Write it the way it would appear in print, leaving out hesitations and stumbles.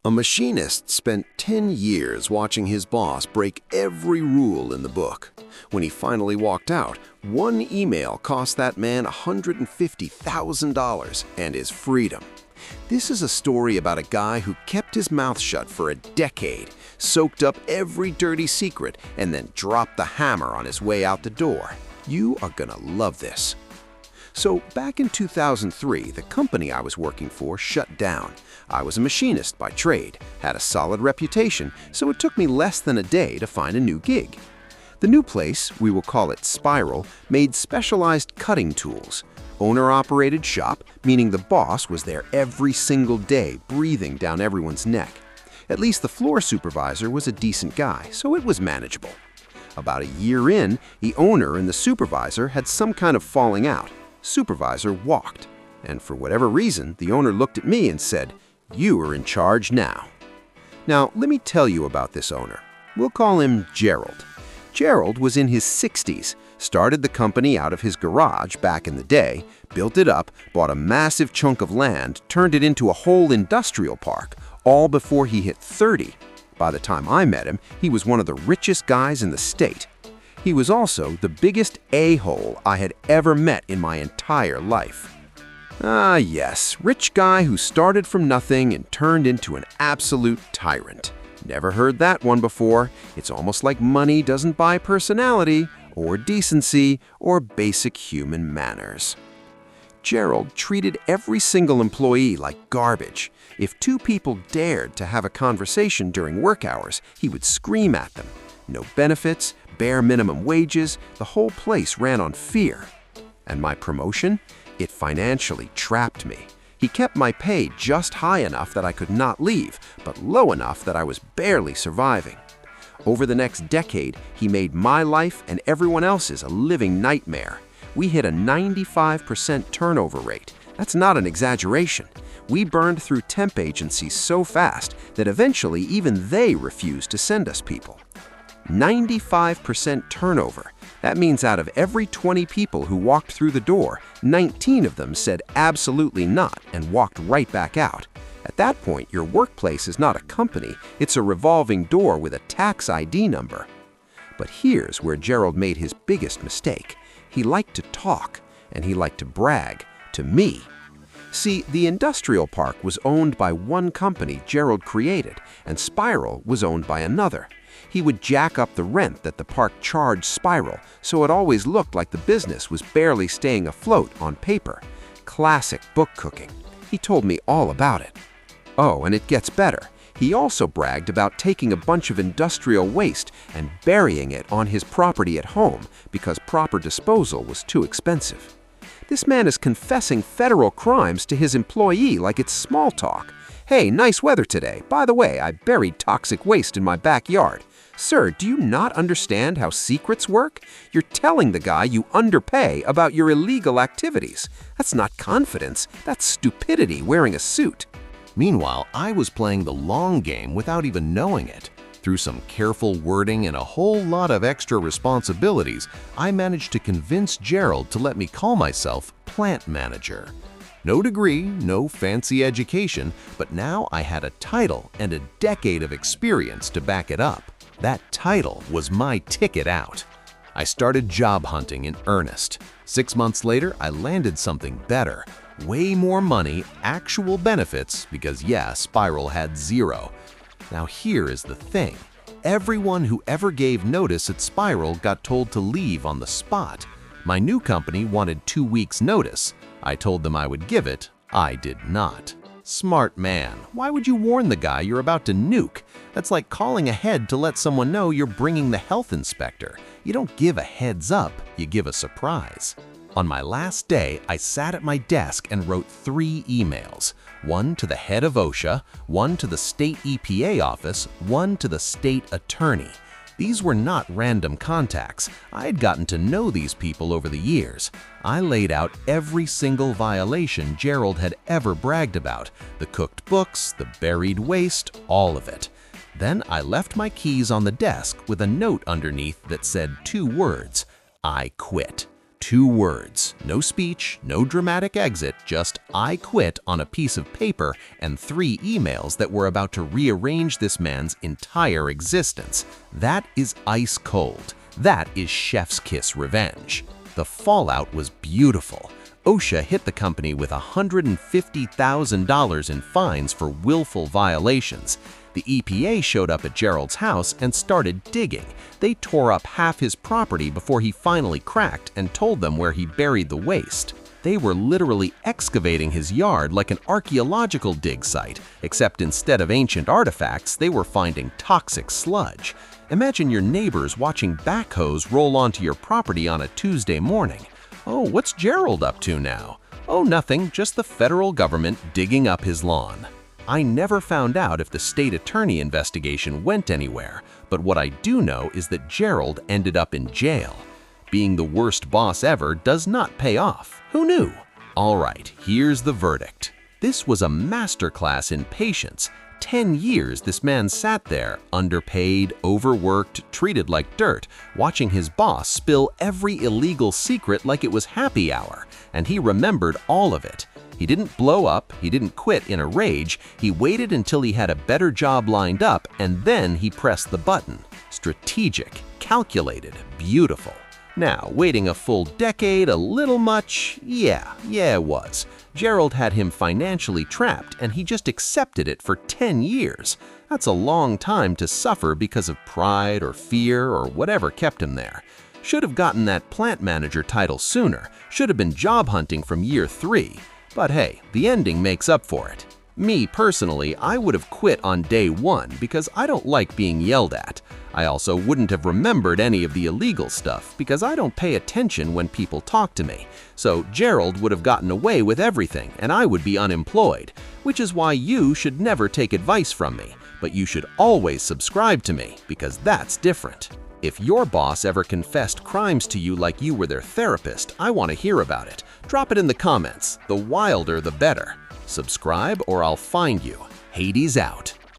A machinist spent 10 years watching his boss break every rule in the book. When he finally walked out, one email cost that man $150,000 and his freedom. This is a story about a guy who kept his mouth shut for a decade, soaked up every dirty secret, and then dropped the hammer on his way out the door. You are gonna love this. So back in 2003, the company I was working for shut down. I was a machinist by trade, had a solid reputation, so it took me less than a day to find a new gig. The new place, we will call it Spiral, made specialized cutting tools. Owner-operated shop, meaning the boss was there every single day, breathing down everyone's neck. At least the floor supervisor was a decent guy, so it was manageable. About a year in, the owner and the supervisor had some kind of falling out. Supervisor walked, and for whatever reason, the owner looked at me and said, "You are in charge now." Now, let me tell you about this owner. We'll call him Gerald. Gerald was in his 60s, started the company out of his garage back in the day, built it up, bought a massive chunk of land, turned it into a whole industrial park, all before he hit 30. By the time I met him, he was one of the richest guys in the state. He was also the biggest a-hole I had ever met in my entire life. Ah yes, rich guy who started from nothing and turned into an absolute tyrant. Never heard that one before. It's almost like money doesn't buy personality, or decency, or basic human manners. Gerald treated every single employee like garbage. If two people dared to have a conversation during work hours, he would scream at them. No benefits, bare minimum wages, the whole place ran on fear. And my promotion? It financially trapped me. He kept my pay just high enough that I could not leave, but low enough that I was barely surviving. Over the next decade, he made my life and everyone else's a living nightmare. We hit a 95% turnover rate. That's not an exaggeration. We burned through temp agencies so fast that eventually even they refused to send us people. 95% turnover. That means out of every 20 people who walked through the door, 19 of them said absolutely not and walked right back out. At that point, your workplace is not a company, it's a revolving door with a tax ID number. But here's where Gerald made his biggest mistake. He liked to talk, and he liked to brag to me. See, the industrial park was owned by one company Gerald created, and Spiral was owned by another. He would jack up the rent that the park charged Spiral, so it always looked like the business was barely staying afloat on paper. Classic book cooking. He told me all about it. Oh, and it gets better. He also bragged about taking a bunch of industrial waste and burying it on his property at home because proper disposal was too expensive. This man is confessing federal crimes to his employee like it's small talk. "Hey, nice weather today. By the way, I buried toxic waste in my backyard." Sir, do you not understand how secrets work? You're telling the guy you underpay about your illegal activities. That's not confidence, that's stupidity wearing a suit. Meanwhile, I was playing the long game without even knowing it. Through some careful wording and a whole lot of extra responsibilities, I managed to convince Gerald to let me call myself plant manager. No degree, no fancy education, but now I had a title and a decade of experience to back it up. That title was my ticket out. I started job hunting in earnest. 6 months later, I landed something better. Way more money, actual benefits, because yeah, Spiral had zero. Now here is the thing. Everyone who ever gave notice at Spiral got told to leave on the spot. My new company wanted 2 weeks' notice. I told them I would give it. I did not. Smart man. Why would you warn the guy you're about to nuke? That's like calling ahead to let someone know you're bringing the health inspector. You don't give a heads up, you give a surprise. On my last day, I sat at my desk and wrote 3 emails. One to the head of OSHA, one to the state EPA office, one to the state attorney. These were not random contacts. I had gotten to know these people over the years. I laid out every single violation Gerald had ever bragged about. The cooked books, the buried waste, all of it. Then I left my keys on the desk with a note underneath that said 2 words, "I quit." 2 words, no speech, no dramatic exit, just "I quit" on a piece of paper and 3 emails that were about to rearrange this man's entire existence. That is ice cold. That is chef's kiss revenge. The fallout was beautiful. OSHA hit the company with $150,000 in fines for willful violations. The EPA showed up at Gerald's house and started digging. They tore up half his property before he finally cracked and told them where he buried the waste. They were literally excavating his yard like an archaeological dig site, except instead of ancient artifacts, they were finding toxic sludge. Imagine your neighbors watching backhoes roll onto your property on a Tuesday morning. Oh, what's Gerald up to now? Oh, nothing, just the federal government digging up his lawn. I never found out if the state attorney investigation went anywhere, but what I do know is that Gerald ended up in jail. Being the worst boss ever does not pay off. Who knew? All right, here's the verdict. This was a masterclass in patience. 10 years this man sat there, underpaid, overworked, treated like dirt, watching his boss spill every illegal secret like it was happy hour, and he remembered all of it. He didn't blow up, he didn't quit in a rage, he waited until he had a better job lined up, and then he pressed the button. Strategic, calculated, beautiful. Now, waiting a full decade, a little much? Yeah, it was. Gerald had him financially trapped, and he just accepted it for 10 years. That's a long time to suffer because of pride or fear or whatever kept him there. Should have gotten that plant manager title sooner, should have been job hunting from year 3. But hey, the ending makes up for it. Me personally, I would have quit on day 1 because I don't like being yelled at. I also wouldn't have remembered any of the illegal stuff because I don't pay attention when people talk to me. So Gerald would have gotten away with everything and I would be unemployed, which is why you should never take advice from me, but you should always subscribe to me because that's different. If your boss ever confessed crimes to you like you were their therapist, I want to hear about it. Drop it in the comments. The wilder, the better. Subscribe or I'll find you. Hades out.